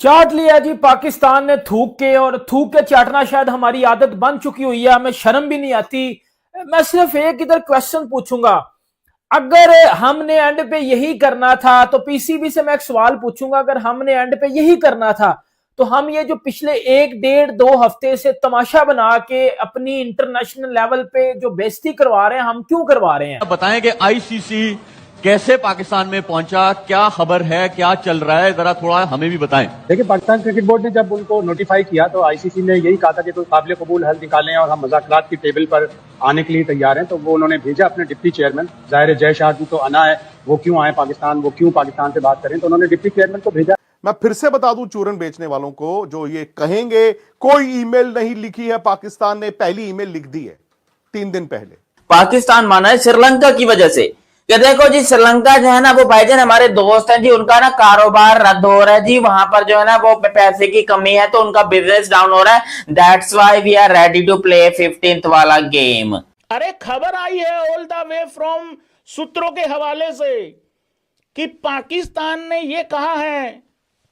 चाट लिया जी पाकिस्तान ने थूक के, और थूक के चाटना शायद हमारी आदत बन चुकी हुई है, हमें शर्म भी नहीं आती। मैं सिर्फ एक इधर क्वेश्चन पूछूंगा, अगर हमने एंड पे यही करना था तो पीसीबी से मैं एक सवाल पूछूंगा, अगर हमने एंड पे यही करना था तो हम ये जो पिछले 1 डेढ़ 2 हफ्ते से तमाशा बना के अपनी इंटरनेशनल लेवल पे जो बेइज्जती करवा रहे हैं, हम क्यों करवा रहे हैं? बताएं कि आईसीसी कैसे पाकिस्तान में पहुंचा, क्या खबर है, क्या चल रहा है, जरा थोड़ा हमें भी बताएं। देखिए, पाकिस्तान क्रिकेट बोर्ड ने जब उनको नोटिफाई किया तो आईसीसी ने यही कहा था कि कोई काबिल कबूल हल निकालें और हम मुज़ाकरात की टेबल पर आने के लिए तैयार हैं। तो वो उन्होंने भेजा अपने डिप्टी चेयरमैन, जाहिर है जय शाह जी तो आना है, वो क्यों आए पाकिस्तान, वो क्यों पाकिस्तान से बात करें, तो उन्होंने डिप्टी चेयरमैन को भेजा। मैं फिर से बता दूं चूरन बेचने वालों को, जो ये कहेंगे कोई ईमेल नहीं लिखी है, पाकिस्तान ने पहली ईमेल लिख दी है 3 दिन पहले। पाकिस्तान माना है श्रीलंका की वजह से कि देखो जी श्रीलंका जो है ना वो भाईजान हमारे दोस्त हैं जी, उनका ना कारोबार रद्द हो रहा है जी, वहां पर जो है ना वो पैसे की कमी है तो उनका बिजनेस डाउन हो रहा है, that's why we are ready to play 15th वाला गेम। अरे खबर आई है ऑल द वे फ्रॉम सूत्रों के हवाले से कि पाकिस्तान ने ये कहा है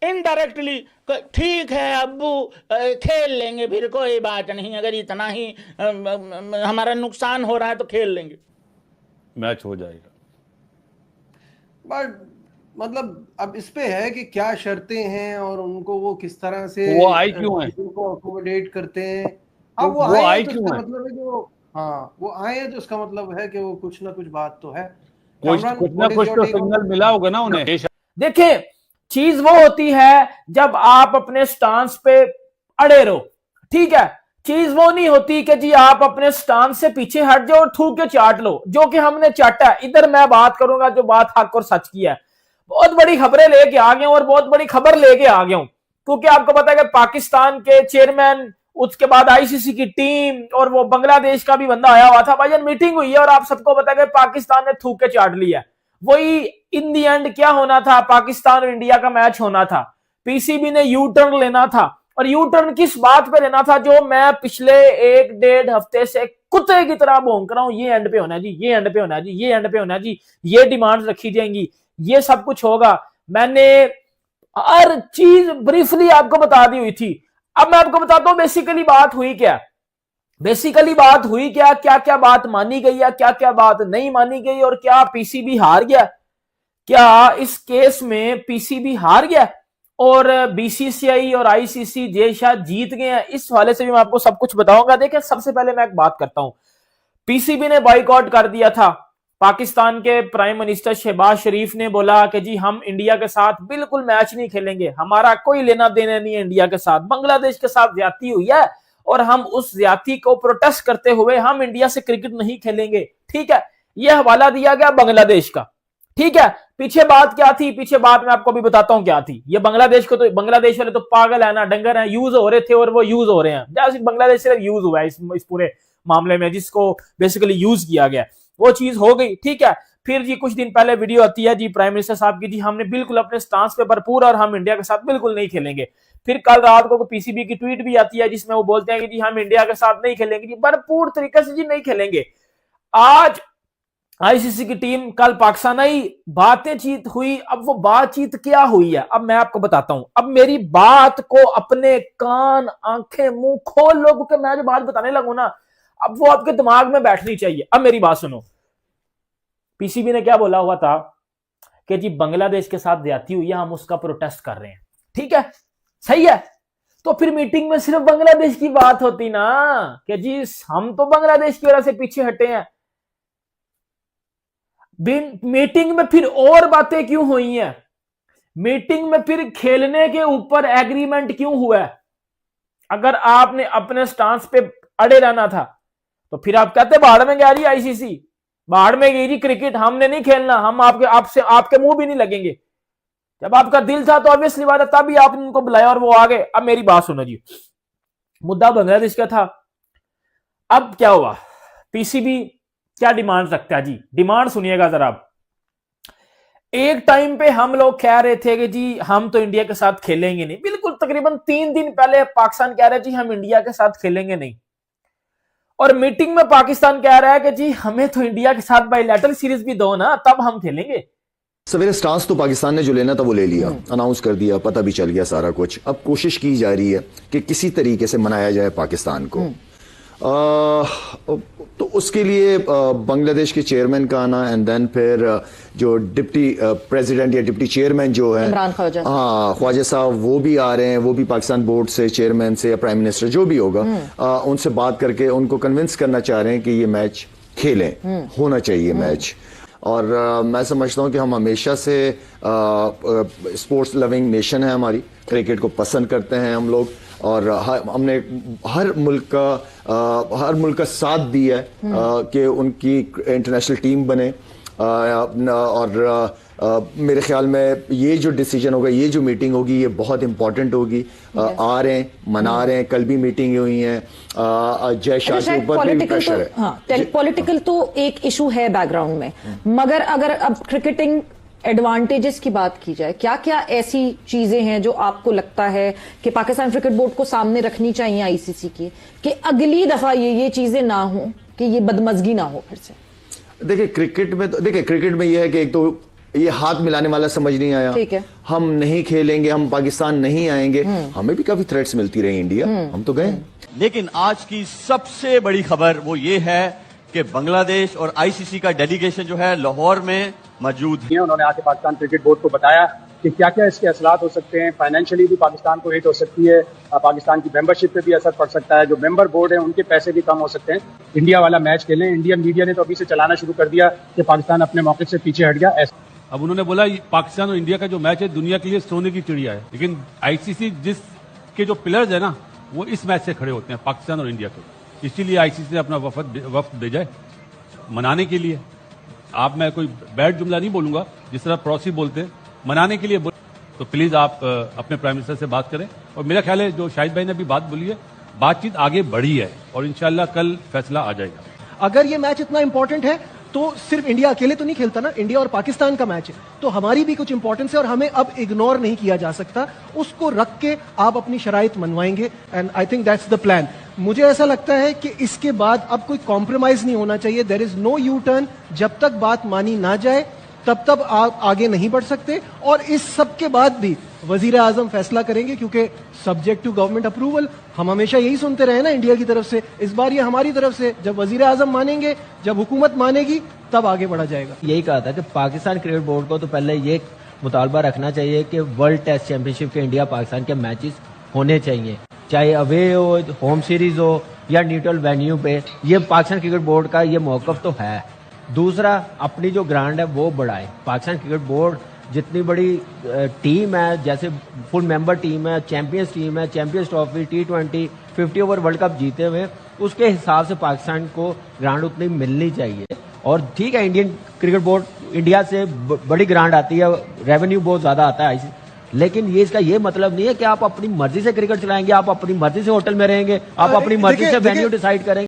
इनडायरेक्टली, ठीक है अब्बू खेल लेंगे, फिर कोई बात नहीं, अगर इतना ही हमारा नुकसान हो रहा है तो खेल लेंगे, मैच हो जाएगा। बट मतलब अब इस पे है कि क्या शर्तें हैं और उनको वो किस तरह से वो आई क्यों है, उनको अकोमोडेट करते हैं। तो अब वो आई आए तो क्यों इसका है? मतलब है कि वो, हाँ वो आए हैं तो इसका मतलब है कि वो कुछ ना कुछ बात तो है। कुछ कामरान, ना what is कुछ your तो take on सिग्नल this? मिला होगा ना उन्हें। देखिए, चीज वो होती है जब आप अपने स्टांस पे अड़े रहो, ठीक है। चीज वो नहीं होती कि जी आप अपने स्टांस से पीछे हट जाओ और थूक के चाट लो, जो कि हमने चाटा है। इधर मैं बात करूंगा जो बात हक और सच की है। बहुत बड़ी खबरें लेके आ गया हूं, और बहुत बड़ी खबर लेके आ गया हूं, क्योंकि आपको पता है कि पाकिस्तान के चेयरमैन, उसके बाद आईसीसी की टीम, और वो बांग्लादेश का भी बंदा आया हुआ था। भाईजान मीटिंग हुई है और आप सबको पता है कि पाकिस्तान ने थूक के चाट लिया। वही इन दी एंड क्या होना था, पाकिस्तान और इंडिया का मैच होना था। पीसीबी ने यू टर्न लेना था, और यू टर्न किस बात पे लेना था, जो मैं पिछले 1 डेढ़ हफ्ते से कुत्ते की तरह भौंक रहा हूं, ये एंड पे होना जी, ये एंड पे होना जी, ये एंड पे होना जी, ये डिमांड रखी जाएंगी, ये सब कुछ होगा। मैंने हर चीज ब्रीफली आपको बता दी हुई थी। अब मैं आपको बताता हूं बेसिकली बात हुई क्या, क्या क्या बात मानी गई है, क्या क्या बात नहीं मानी गई, और क्या पीसीबी हार गया, क्या इस केस में पीसीबी हार गया और बीसीसीआई और आईसीसी जैसा जीत गए हैं। इस वाले से भी मैं आपको सब कुछ बताऊंगा। देखिए, सबसे पहले मैं एक बात करता हूं, पीसीबी ने बॉयकॉट कर दिया था। पाकिस्तान के प्राइम मिनिस्टर शहबाज शरीफ ने बोला कि जी हम इंडिया के साथ बिल्कुल मैच नहीं खेलेंगे, हमारा कोई लेना देना नहीं है इंडिया के साथ, बांग्लादेश के साथ ज्यादती हुई है और हम उस ज्यादती को प्रोटेस्ट करते हुए हम इंडिया से क्रिकेट नहीं खेलेंगे, ठीक है। यह हवाला दिया गया बांग्लादेश का, ठीक है। पीछे बात क्या थी, पीछे बात मैं आपको भी बताता हूं क्या थी। ये बांग्लादेश को तो, बांग्लादेश वाले तो पागल है ना, डंगर है, यूज हो रहे थे और वो यूज हो रहे हैं। जैसे बांग्लादेश सिर्फ यूज हुआ है इस पूरे मामले में, जिसको बेसिकली यूज किया गया, वो चीज हो गई, ठीक है। फिर जी कुछ दिन पहले वीडियो आती है जी प्राइम मिनिस्टर साहब की, जी हमने बिल्कुल अपने स्टांस पे भरपूर और हम इंडिया के साथ बिल्कुल नहीं खेलेंगे। फिर कल रात को पीसीबी की ट्वीट भी आती है जिसमें वो बोलते हैं कि जी हम इंडिया के साथ नहीं खेलेंगे, जी भरपूर तरीके से जी नहीं खेलेंगे। आज आईसीसी की टीम, कल पाकिस्तान आई, बातचीत हुई। अब वो बातचीत क्या हुई है अब मैं आपको बताता हूं। अब मेरी बात को अपने कान आंखें मुंह खोल लो, क्योंकि मैं जो बात बताने लगू ना अब वो आपके दिमाग में बैठनी चाहिए। अब मेरी बात सुनो, पीसीबी ने क्या बोला हुआ था कि जी बांग्लादेश के साथ ज्यादती हुई है, हम उसका प्रोटेस्ट कर रहे हैं, ठीक है, सही है। तो फिर मीटिंग में सिर्फ बांग्लादेश की बात होती ना कि जी हम तो बांग्लादेश की वजह से पीछे हटे हैं। मीटिंग में फिर और बातें क्यों हुई हैं, मीटिंग में फिर खेलने के ऊपर एग्रीमेंट क्यों हुआ है? अगर आपने अपने स्टांस पे अड़े रहना था तो फिर आप कहते बाहर में गया रही आईसीसी, बाहर में गई रही क्रिकेट, हमने नहीं खेलना, हम आपके मुंह भी नहीं लगेंगे। जब आपका दिल था तो ऑब्वियसली बात है तभी आपने उनको बुलाया और वो आ गए। अब मेरी बात सुनो जी, मुद्दा बांग्लादेश का था। अब क्या हुआ, पीसीबी क्या डिमांड रखता है जी, डिमांड सुनिएगा जरा। एक टाइम पे हम लोग कह रहे थे कि जी हम तो इंडिया के साथ खेलेंगे नहीं, बिल्कुल तकरीबन 3 दिन पहले पाकिस्तान कह रहे जी हम इंडिया के साथ खेलेंगे नहीं, और मीटिंग में पाकिस्तान कह रहा है कि जी हमें तो इंडिया के साथ बायलैटरल सीरीज भी दो ना, तब हम खेलेंगे। सवेरे स्टांस तो पाकिस्तान ने जो लेना था वो ले लिया, अनाउंस कर दिया, पता भी चल गया सारा कुछ। अब कोशिश की जा रही है कि किसी तरीके से मनाया जाए पाकिस्तान को। तो उसके लिए बांग्लादेश के चेयरमैन का आना एंड देन फिर जो डिप्टी प्रेसिडेंट या डिप्टी चेयरमैन जो है इमरान ख्वाजा, हाँ ख्वाजा साहब, वो भी आ रहे हैं। वो भी पाकिस्तान बोर्ड से चेयरमैन से या प्राइम मिनिस्टर जो भी होगा उनसे बात करके उनको कन्विंस करना चाह रहे हैं कि ये मैच खेलें, होना चाहिए मैच। और मैं समझता हूं कि हम हमेशा से स्पोर्ट्स लविंग नेशन है हमारी, क्रिकेट को पसंद करते हैं हम लोग, और हमने हर मुल्क का साथ दिया है कि उनकी इंटरनेशनल टीम बने। और मेरे ख्याल में ये जो डिसीजन होगा, ये जो मीटिंग होगी, ये बहुत इंपॉर्टेंट होगी। आ रहे हैं, मना रहे हैं, कल भी मीटिंग हुई है। जय शाह के ऊपर भी प्रेशर है। हाँ, पॉलिटिकल तो एक इशू है बैकग्राउंड में, मगर अगर अब क्रिकेटिंग एडवांटेजेस की बात की जाए, क्या क्या ऐसी चीजें हैं जो आपको लगता है कि पाकिस्तान क्रिकेट बोर्ड को सामने रखनी चाहिए आईसीसी की, कि अगली दफा ये चीजें ना हो, कि ये बदमजगी ना हो फिर से? देखिए क्रिकेट में ये है कि एक तो ये हाथ मिलाने वाला समझ नहीं आया। ठीक है, हम नहीं खेलेंगे, हम पाकिस्तान नहीं आएंगे। हमें भी काफी थ्रेट्स मिलती रही इंडिया, हम तो गए। लेकिन आज की सबसे बड़ी खबर वो ये है कि बांग्लादेश और आईसीसी का डेलीगेशन जो है लाहौर में मौजूद है। उन्होंने आके पाकिस्तान क्रिकेट बोर्ड को बताया कि क्या क्या इसके असरात हो सकते हैं। फाइनेंशियली भी पाकिस्तान को हिट हो सकती है, पाकिस्तान की मेंबरशिप पे भी असर पड़ सकता है, जो मेंबर बोर्ड है उनके पैसे भी कम हो सकते हैं। इंडिया वाला मैच खेलें। इंडियन मीडिया ने तो अभी से चलाना शुरू कर दिया कि पाकिस्तान अपने मौके से पीछे हट गया। अब उन्होंने बोला पाकिस्तान और इंडिया का जो मैच है दुनिया के लिए सोने की चिड़िया है, लेकिन आईसीसी जिसके जो पिलर्स है ना, वो इस मैच से खड़े होते हैं, पाकिस्तान और इंडिया के। इसीलिए आईसीसी ने अपना वफ्द भेजा है मनाने के लिए। आप मैं कोई बैड जुमला नहीं बोलूंगा, जिस तरह पड़ोसी बोलते हैं, मनाने के लिए तो प्लीज आप अपने प्राइम मिनिस्टर से बात करें। और मेरा ख्याल है जो शाहिद भाई ने अभी बात बोली है, बातचीत आगे बढ़ी है और इंशाल्लाह कल फैसला आ जाएगा। अगर ये मैच इतना इंपॉर्टेंट है तो सिर्फ इंडिया अकेले तो नहीं खेलता ना, इंडिया और पाकिस्तान का मैच है, तो हमारी भी कुछ इंपॉर्टेंस है और हमें अब इग्नोर नहीं किया जा सकता। उसको रख के आप अपनी शराइत मनवाएंगे and I think that's the plan. मुझे ऐसा लगता है कि इसके बाद अब कोई कॉम्प्रोमाइज नहीं होना चाहिए। There is no U turn. जब तक बात मानी ना जाए तब तक आप आगे नहीं बढ़ सकते। और इस सब के बाद भी वजीर आजम फैसला करेंगे, क्योंकि सब्जेक्ट टू गवर्नमेंट अप्रूवल। हम हमेशा यही सुनते रहे ना इंडिया की तरफ से, इस बार ये हमारी तरफ से। जब वजीर आजम मानेंगे, जब हुकूमत मानेगी, तब आगे बढ़ा जाएगा। यही कहा था कि पाकिस्तान क्रिकेट बोर्ड को तो पहले ये मुतालबा रखना चाहिए कि वर्ल्ड टेस्ट चैंपियनशिप के इंडिया पाकिस्तान के मैचेस होने चाहिए, चाहे अवे हो, होम सीरीज हो या न्यूट्रल वेन्यू पे। ये पाकिस्तान क्रिकेट बोर्ड का ये मौकफ तो है। दूसरा, अपनी जो ग्रांड है वो बढ़ाए। पाकिस्तान क्रिकेट बोर्ड जितनी बड़ी टीम है, जैसे फुल मेंबर टीम है, चैंपियंस टीम है, champions trophy, T20, 50 over world cup जीते हुए, उसके हिसाब से पाकिस्तान को ग्रांड उतनी मिलनी चाहिए। और ठीक है, इंडियन क्रिकेट बोर्ड इंडिया से बड़ी ग्रांड आती है, रेवेन्यू बहुत ज्यादा आता है, लेकिन ये इसका ये मतलब नहीं है कि आप अपनी मर्जी से क्रिकेट चलाएंगे, आप अपनी मर्जी से होटल में रहेंगे, आप अपनी मर्जी से वेन्यू डिसाइड करेंगे।